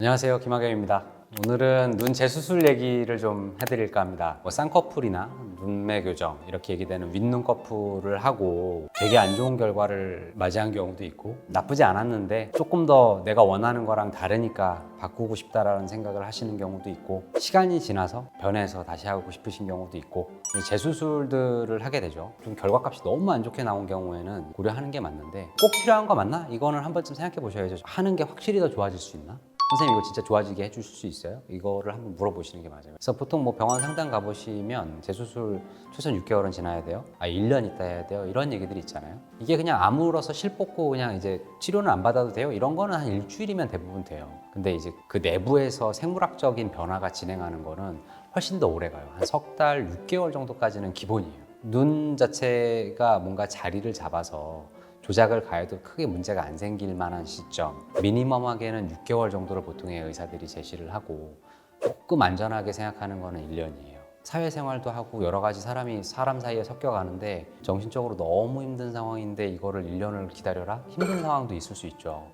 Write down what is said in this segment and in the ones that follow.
안녕하세요, 김학영입니다. 오늘은 눈 재수술 얘기를 좀 해드릴까 합니다. 쌍꺼풀이나 눈매 교정 이렇게 얘기되는 윗눈꺼풀을 하고 되게 안 좋은 결과를 맞이한 경우도 있고, 나쁘지 않았는데 조금 더 내가 원하는 거랑 다르니까 바꾸고 싶다라는 생각을 하시는 경우도 있고, 시간이 지나서 변해서 다시 하고 싶으신 경우도 있고, 재수술들을 하게 되죠. 좀 결과값이 너무 안 좋게 나온 경우에는 고려하는 게 맞는데, 꼭 필요한 거 맞나? 이거는 한 번쯤 생각해 보셔야죠. 하는 게 확실히 더 좋아질 수 있나? 선생님 이거 진짜 좋아지게 해주실 수 있어요? 이거를 한번 물어보시는 게 맞아요. 그래서 보통 뭐 병원 상담 가보시면 재수술 최소한 6개월은 지나야 돼요. 1년 있다 해야 돼요. 이런 얘기들이 있잖아요. 이게 그냥 아물어서 실 뽑고 그냥 이제 치료는 안 받아도 돼요. 이런 거는 한 일주일이면 대부분 돼요. 근데 이제 그 내부에서 생물학적인 변화가 진행하는 거는 훨씬 더 오래 가요. 한 석 달, 6개월 정도까지는 기본이에요. 눈 자체가 뭔가 자리를 잡아서 조작을 가해도 크게 문제가 안 생길 만한 시점, 미니멈하게는 6개월 정도를 보통의 의사들이 제시를 하고, 조금 안전하게 생각하는 거는 1년이에요. 사회생활도 하고 여러 가지 사람 사이에 섞여가는데 정신적으로 너무 힘든 상황인데 이거를 1년을 기다려라? 힘든 상황도 있을 수 있죠.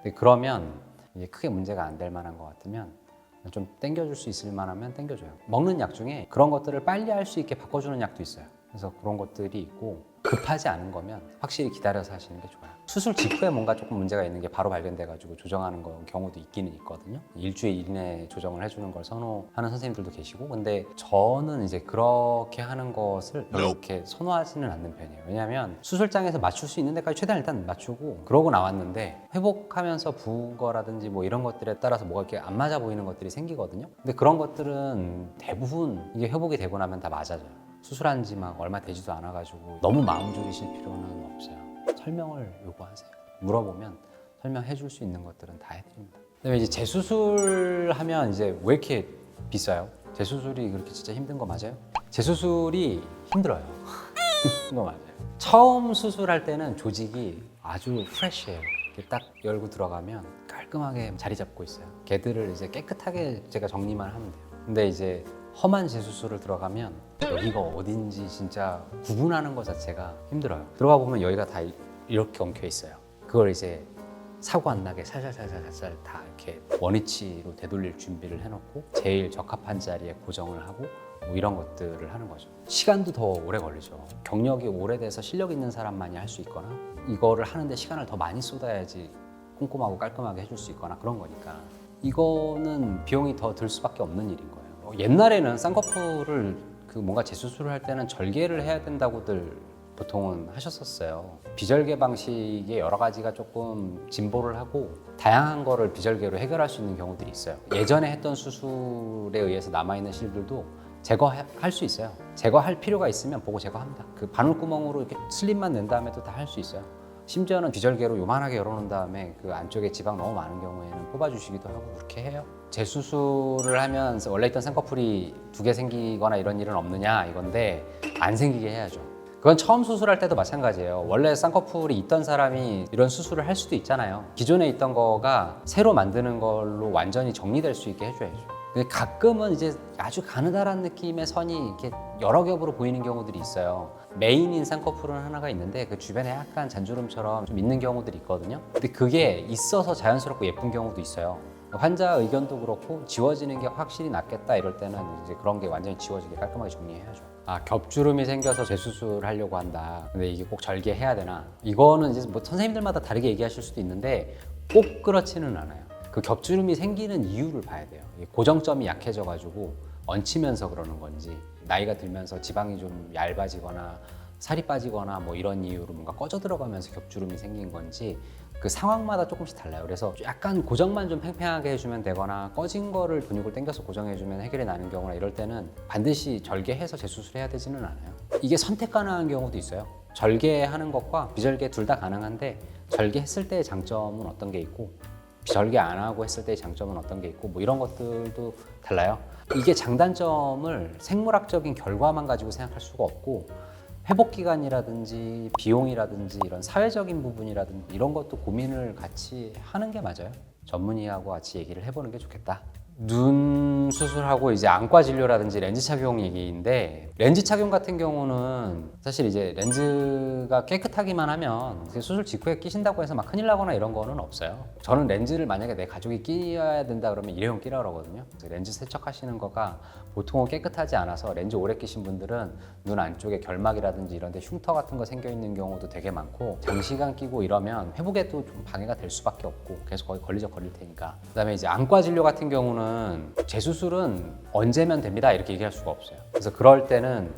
근데 그러면 이제 크게 문제가 안 될 만한 것 같으면 좀 땡겨줄 수 있을 만하면 땡겨줘요. 먹는 약 중에 그런 것들을 빨리 할 수 있게 바꿔주는 약도 있어요. 그래서 그런 것들이 있고, 급하지 않은 거면 확실히 기다려서 하시는 게 좋아요. 수술 직후에 뭔가 조금 문제가 있는 게 바로 발견돼가지고 조정하는 경우도 있기는 있거든요. 일주일 이내에 조정을 해주는 걸 선호하는 선생님들도 계시고, 근데 저는 이제 그렇게 하는 것을 별로 이렇게 선호하지는 않는 편이에요. 왜냐하면 수술장에서 맞출 수 있는 데까지 최대한 일단 맞추고 그러고 나왔는데, 회복하면서 부은 거라든지 뭐 이런 것들에 따라서 뭐가 이렇게 안 맞아 보이는 것들이 생기거든요. 근데 그런 것들은 대부분 이게 회복이 되고 나면 다 맞아져요. 수술한 지 막 얼마 되지도 않아가지고 너무 마음 졸이실 필요는 없어요. 설명을 요구하세요. 물어보면 설명해 줄 수 있는 것들은 다 해드립니다. 그다음에 이제 재수술 하면 이제 왜 이렇게 비싸요? 재수술이 그렇게 진짜 힘든 거 맞아요? 재수술이 힘들어요. 힘든 거 맞아요. 처음 수술할 때는 조직이 아주 프레쉬해요. 이렇게 딱 열고 들어가면 깔끔하게 자리 잡고 있어요. 걔들을 이제 깨끗하게 제가 정리만 하면 돼요. 근데 이제 험한 재수술을 들어가면 여기가 어딘지 진짜 구분하는 것 자체가 힘들어요. 들어가 보면 여기가 다 이렇게 엉켜 있어요. 그걸 이제 사고 안 나게 살살살살살 다 이렇게 원위치로 되돌릴 준비를 해놓고 제일 적합한 자리에 고정을 하고 뭐 이런 것들을 하는 거죠. 시간도 더 오래 걸리죠. 경력이 오래돼서 실력 있는 사람만이 할 수 있거나, 이거를 하는데 시간을 더 많이 쏟아야지 꼼꼼하고 깔끔하게 해줄 수 있거나 그런 거니까, 이거는 비용이 더 들 수밖에 없는 일인 거예요. 옛날에는 쌍꺼풀을 뭔가 재수술을 할 때는 절개를 해야 된다고들 보통은 하셨었어요. 비절개 방식의 여러 가지가 조금 진보를 하고 다양한 거를 비절개로 해결할 수 있는 경우들이 있어요. 예전에 했던 수술에 의해서 남아있는 실들도 제거할 수 있어요. 제거할 필요가 있으면 보고 제거합니다. 그 바늘구멍으로 이렇게 슬립만 낸 다음에도 다 할 수 있어요. 심지어는 비절개로 요만하게 열어놓은 다음에 그 안쪽에 지방 너무 많은 경우에는 뽑아주시기도 하고 그렇게 해요. 재수술을 하면 원래 있던 쌍꺼풀이 2개 생기거나 이런 일은 없느냐 이건데, 안 생기게 해야죠. 그건 처음 수술할 때도 마찬가지예요. 원래 쌍꺼풀이 있던 사람이 이런 수술을 할 수도 있잖아요. 기존에 있던 거가 새로 만드는 걸로 완전히 정리될 수 있게 해줘야죠. 근데 가끔은 이제 아주 가느다란 느낌의 선이 이렇게 여러 겹으로 보이는 경우들이 있어요. 메인인 쌍꺼풀은 하나가 있는데 그 주변에 약간 잔주름처럼 좀 있는 경우들이 있거든요. 근데 그게 있어서 자연스럽고 예쁜 경우도 있어요. 환자 의견도 그렇고 지워지는 게 확실히 낫겠다 이럴 때는 이제 그런 게 완전히 지워지게 깔끔하게 정리해야죠. 겹주름이 생겨서 재수술 하려고 한다. 근데 이게 꼭 절개해야 되나? 이거는 이제 뭐 선생님들마다 다르게 얘기하실 수도 있는데 꼭 그렇지는 않아요. 그 겹주름이 생기는 이유를 봐야 돼요. 고정점이 약해져가지고 얹히면서 그러는 건지, 나이가 들면서 지방이 좀 얇아지거나 살이 빠지거나 뭐 이런 이유로 뭔가 꺼져 들어가면서 겹주름이 생긴 건지, 그 상황마다 조금씩 달라요. 그래서 약간 고정만 좀 팽팽하게 해주면 되거나, 꺼진 거를 근육을 당겨서 고정해주면 해결이 나는 경우나 이럴 때는 반드시 절개해서 재수술해야 되지는 않아요. 이게 선택 가능한 경우도 있어요. 절개하는 것과 비절개 둘 다 가능한데, 절개했을 때의 장점은 어떤 게 있고 절개 안 하고 했을 때의 장점은 어떤 게 있고 뭐 이런 것들도 달라요. 이게 장단점을 생물학적인 결과만 가지고 생각할 수가 없고, 회복기간이라든지 비용이라든지 이런 사회적인 부분이라든지 이런 것도 고민을 같이 하는 게 맞아요. 전문의하고 같이 얘기를 해보는 게 좋겠다. 눈 수술하고 이제 안과 진료라든지 렌즈 착용 얘기인데, 렌즈 착용 같은 경우는 사실 이제 렌즈가 깨끗하기만 하면 수술 직후에 끼신다고 해서 막 큰일 나거나 이런 거는 없어요. 저는 렌즈를 만약에 내 가족이 끼야 된다 그러면 일회용 끼라 그러거든요. 렌즈 세척하시는 거가 보통은 깨끗하지 않아서 렌즈 오래 끼신 분들은 눈 안쪽에 결막이라든지 이런 데 흉터 같은 거 생겨 있는 경우도 되게 많고, 장시간 끼고 이러면 회복에도 좀 방해가 될 수밖에 없고 계속 거의 걸릴 테니까. 그다음에 이제 안과 진료 같은 경우는 재수술은 언제면 됩니다 이렇게 얘기할 수가 없어요. 그래서 그럴 때는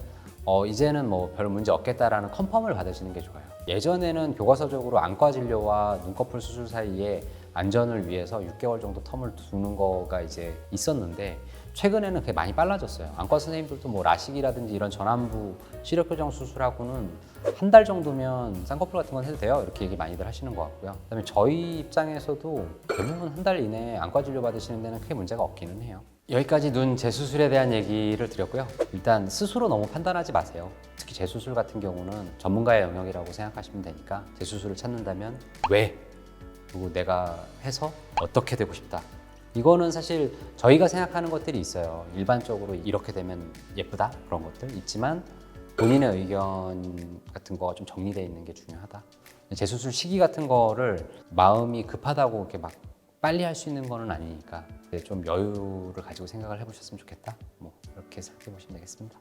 이제는 뭐 별 문제 없겠다라는 컨펌을 받으시는 게 좋아요. 예전에는 교과서적으로 안과 진료와 눈꺼풀 수술 사이에 안전을 위해서 6개월 정도 텀을 두는 거가 이제 있었는데, 최근에는 그게 많이 빨라졌어요. 안과 선생님들도 뭐 라식이라든지 이런 전완부 시력 교정 수술하고는 한 달 정도면 쌍꺼풀 같은 건 해도 돼요 이렇게 얘기 많이들 하시는 것 같고요. 그다음에 저희 입장에서도 대부분 한 달 이내에 안과 진료 받으시는 데는 크게 문제가 없기는 해요. 여기까지 눈 재수술에 대한 얘기를 드렸고요. 일단 스스로 너무 판단하지 마세요. 특히 재수술 같은 경우는 전문가의 영역이라고 생각하시면 되니까, 재수술을 찾는다면 왜? 그리고 내가 해서 어떻게 되고 싶다. 이거는 사실 저희가 생각하는 것들이 있어요. 일반적으로 이렇게 되면 예쁘다 그런 것들 있지만, 본인의 의견 같은 거가 좀 정리되어 있는 게 중요하다. 재수술 시기 같은 거를 마음이 급하다고 이렇게 막 빨리 할 수 있는 거는 아니니까 좀 여유를 가지고 생각을 해보셨으면 좋겠다. 뭐 이렇게 생각해 보시면 되겠습니다.